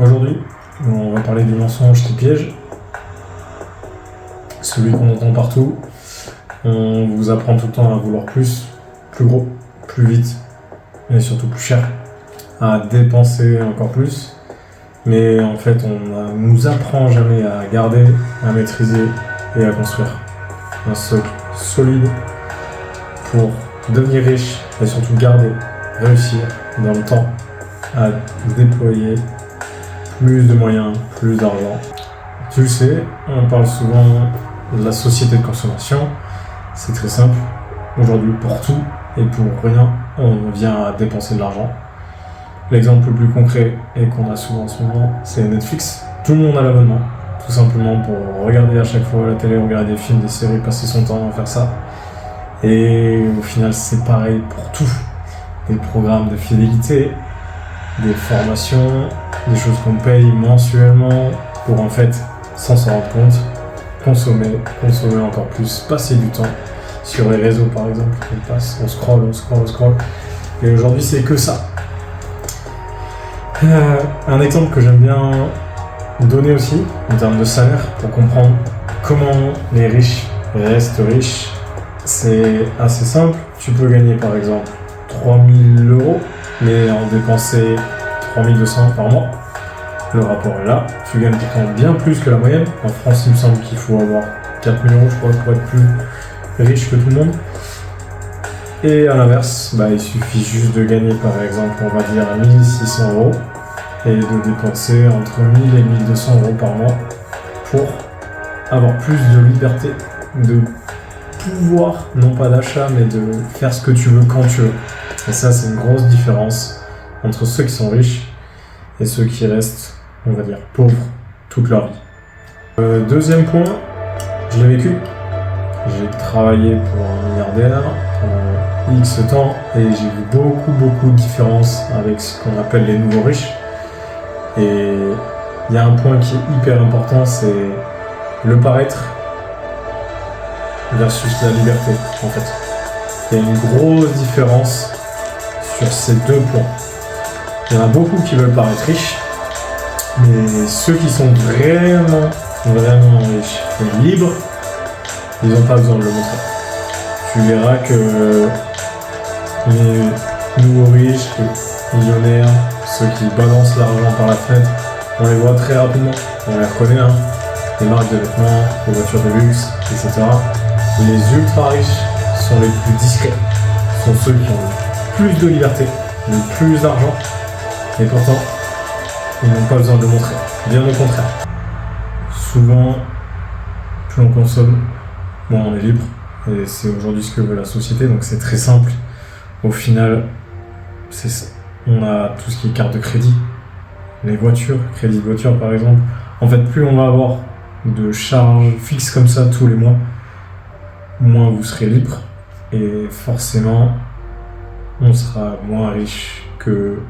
Aujourd'hui, on va parler du mensonge qui piège, celui qu'on entend partout. On vous apprend tout le temps à vouloir plus gros, plus vite, et surtout plus cher, à dépenser encore plus. Mais en fait, on nous apprend jamais à garder, à maîtriser et à construire un socle solide pour devenir riche et surtout garder, réussir dans le temps à déployer plus de moyens, plus d'argent. Tu le sais, on parle souvent de la société de consommation. C'est très simple. Aujourd'hui, pour tout et pour rien, on vient à dépenser de l'argent. L'exemple le plus concret et qu'on a souvent en ce moment, c'est Netflix. Tout le monde a l'abonnement, tout simplement pour regarder à chaque fois la télé, regarder des films, des séries, passer son temps à faire ça. Et au final, c'est pareil pour tout. Des programmes de fidélité, des formations, des choses qu'on paye mensuellement pour en fait, sans s'en rendre compte, consommer encore plus, passer du temps. Sur les réseaux par exemple, on scrolle. Et aujourd'hui, c'est que ça. Un exemple que j'aime bien donner aussi, en termes de salaire, pour comprendre comment les riches restent riches, c'est assez simple. Tu peux gagner par exemple 3 000 €, mais en dépenser 3 200 par mois. Le rapport est là. Tu gagnes pourtant bien plus que la moyenne. En France, il me semble qu'il faut avoir 4 000 €, je crois, pour être plus riche que tout le monde. Et à l'inverse, il suffit juste de gagner par exemple, on va dire 1 600 € et de dépenser entre 1 000 et 1 200 € par mois pour avoir plus de liberté, de pouvoir, non pas d'achat, mais de faire ce que tu veux quand tu veux. Et ça, c'est une grosse différence entre ceux qui sont riches et ceux qui restent, on va dire, pauvres toute leur vie. Deuxième point, je l'ai vécu. J'ai travaillé pour un milliardaire pendant X temps et j'ai vu beaucoup de différences avec ce qu'on appelle les nouveaux riches. Et il y a un point qui est hyper important, c'est le paraître versus la liberté, en fait. Il y a une grosse différence sur ces deux points. Il y en a beaucoup qui veulent paraître riches, mais ceux qui sont vraiment riches et libres, ils n'ont pas besoin de le montrer. Tu verras que les nouveaux riches, les millionnaires, ceux qui balancent l'argent par la fenêtre, on les voit très rapidement. On les reconnaît, les marques de vêtements, les voitures de luxe, etc. Les ultra riches sont les plus discrets, sont ceux qui ont le plus de liberté, le plus d'argent, et pourtant, ils n'ont pas besoin de le montrer. Bien au contraire. Souvent, plus on consomme, moins on est libre. Et c'est aujourd'hui ce que veut la société, donc c'est très simple. Au final, on a tout ce qui est carte de crédit, les voitures, crédit de voiture par exemple. En fait, plus on va avoir de charges fixes comme ça tous les mois, moins vous serez libre. Et forcément, on sera moins riche que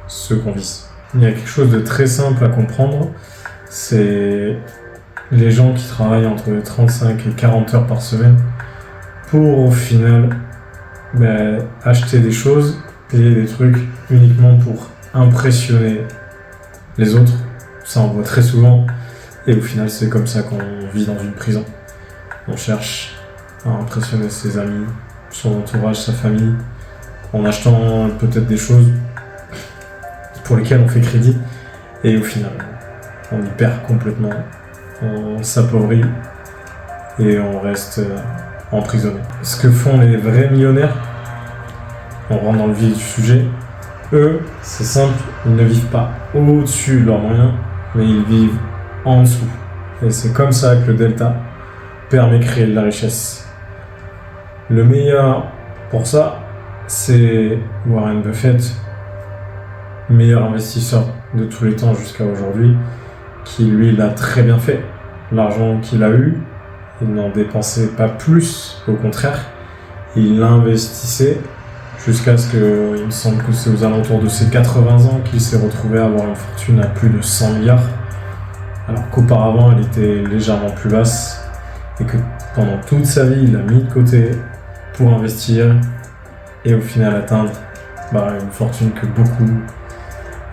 ceux qu'on vise. Il y a quelque chose de très simple à comprendre, c'est les gens qui travaillent entre 35 et 40 heures par semaine pour au final acheter des choses, payer des trucs uniquement pour impressionner les autres. Ça on voit très souvent et au final c'est comme ça qu'on vit dans une prison. On cherche à impressionner ses amis, son entourage, sa famille, en achetant peut-être des choses pour lesquelles on fait crédit et au final on y perd complètement, on s'appauvrit et on reste emprisonné. Ce que font les vrais millionnaires, on rentre dans le vif du sujet, eux c'est simple, ils ne vivent pas au-dessus de leurs moyens mais ils vivent en dessous et c'est comme ça que le delta permet de créer de la richesse. Le meilleur pour ça, c'est Warren Buffett, meilleur investisseur de tous les temps jusqu'à aujourd'hui, qui lui l'a très bien fait. L'argent qu'il a eu, il n'en dépensait pas plus, au contraire, il l'investissait jusqu'à ce que, il me semble que c'est aux alentours de ses 80 ans qu'il s'est retrouvé à avoir une fortune à plus de 100 milliards, alors qu'auparavant elle était légèrement plus basse et que pendant toute sa vie il a mis de côté pour investir et au final atteindre une fortune que beaucoup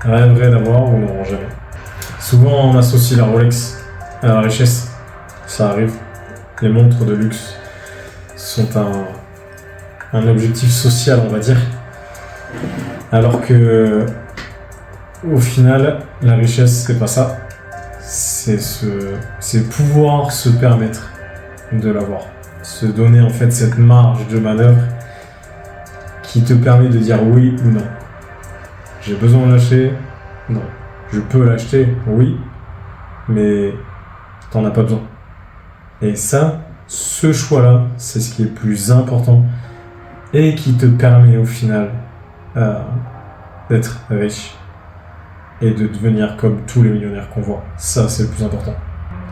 rêveraient d'avoir ou n'auront jamais. Souvent, on associe la Rolex à la richesse. Ça arrive. Les montres de luxe sont un objectif social, on va dire. Alors que, au final, la richesse, c'est pas ça. C'est pouvoir se permettre de l'avoir. Se donner en fait cette marge de manœuvre qui te permet de dire oui ou non. J'ai besoin de l'acheter? Non. Je peux l'acheter? Oui. Mais t'en as pas besoin. Et ça, ce choix-là, c'est ce qui est le plus important et qui te permet au final d'être riche et de devenir comme tous les millionnaires qu'on voit. Ça, c'est le plus important.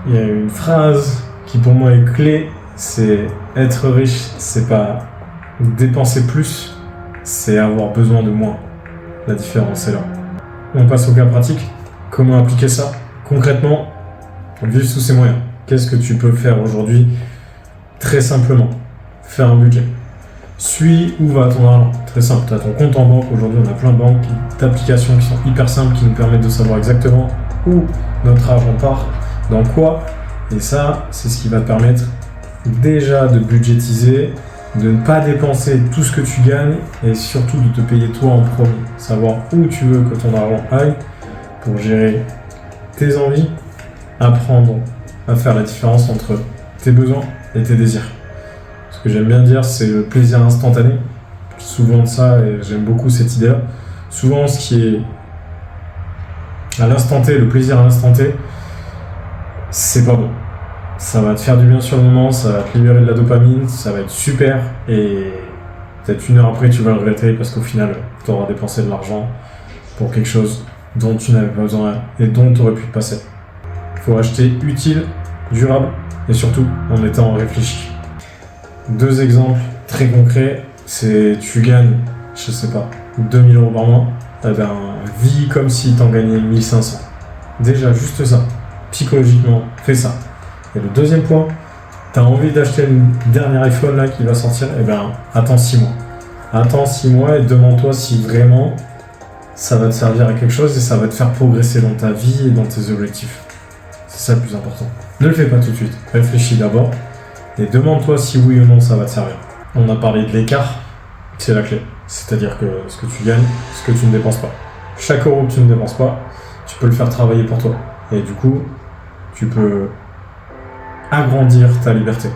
Il y a une phrase qui pour moi est clé, c'est être riche, c'est pas dépenser plus, c'est avoir besoin de moins. La différence est là. On passe au cas pratique. Comment appliquer ça? Concrètement, vivre sous ses moyens. Qu'est-ce que tu peux faire aujourd'hui? Très simplement, faire un budget. Suis où va ton argent. Très simple, tu as ton compte en banque. Aujourd'hui, on a plein de banques, d'applications qui sont hyper simples, qui nous permettent de savoir exactement où notre argent part, dans quoi. Et ça, c'est ce qui va te permettre déjà de budgétiser, de ne pas dépenser tout ce que tu gagnes et surtout de te payer toi en premier. Savoir où tu veux que ton argent aille pour gérer tes envies, apprendre à faire la différence entre tes besoins et tes désirs. Ce que j'aime bien dire, c'est le plaisir instantané. Souvent de ça, et j'aime beaucoup cette idée-là. Souvent, ce qui est à l'instant T, le plaisir à l'instant T, c'est pas bon. Ça va te faire du bien sur le moment, ça va te libérer de la dopamine, ça va être super, et peut-être une heure après, tu vas le regretter parce qu'au final, tu auras dépensé de l'argent pour quelque chose dont tu n'avais pas besoin et dont tu aurais pu te passer. Il faut acheter utile, durable et surtout en étant réfléchi. 2 exemples très concrets, c'est tu gagnes, je sais pas, 2000 € par mois, eh ben, vis comme si t'en gagnais 1500. Déjà, juste ça. Psychologiquement, fais ça. Et le deuxième point, t'as envie d'acheter le dernier iPhone là qui va sortir, eh ben, attends 6 mois. Attends 6 mois et demande-toi si vraiment ça va te servir à quelque chose et ça va te faire progresser dans ta vie et dans tes objectifs. C'est ça le plus important. Ne le fais pas tout de suite. Réfléchis d'abord et demande-toi si oui ou non ça va te servir. On a parlé de l'écart, c'est la clé. C'est-à-dire que ce que tu gagnes, ce que tu ne dépenses pas. Chaque euro que tu ne dépenses pas, tu peux le faire travailler pour toi. Et du coup, tu peux agrandir ta liberté.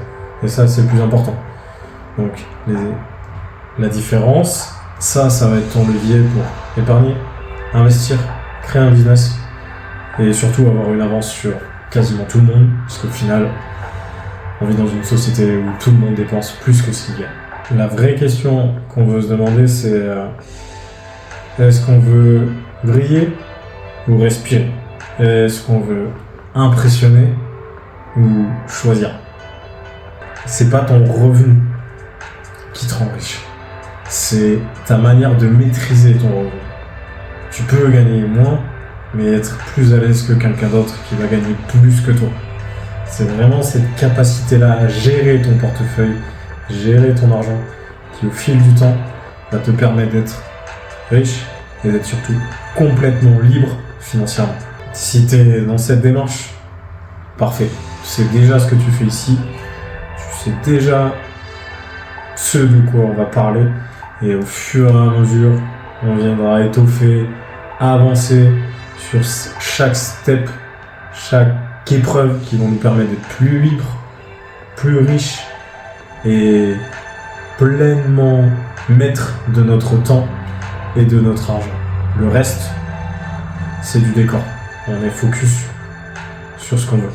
Et ça, c'est le plus important. Donc, la différence, ça va être ton levier pour épargner, investir, créer un business et surtout avoir une avance sur quasiment tout le monde, parce qu'au final, on vit dans une société où tout le monde dépense plus que ce qu'il gagne. La vraie question qu'on veut se demander, c'est est-ce qu'on veut briller ou respirer? Est-ce qu'on veut impressionner ou choisir? C'est pas ton revenu qui te rend riche, c'est ta manière de maîtriser ton revenu. Tu peux gagner moins, mais être plus à l'aise que quelqu'un d'autre qui va gagner plus que toi. C'est vraiment cette capacité-là à gérer ton portefeuille, gérer ton argent, qui au fil du temps va te permettre d'être riche et d'être surtout complètement libre financièrement. Si tu es dans cette démarche, parfait. Tu sais déjà ce que tu fais ici, tu sais déjà ce de quoi on va parler, et au fur et à mesure, on viendra étoffer, avancer sur chaque step, chaque épreuve qui vont nous permettre d'être plus libres, plus riches et pleinement maîtres de notre temps et de notre argent. Le reste, c'est du décor. On est focus sur ce qu'on veut.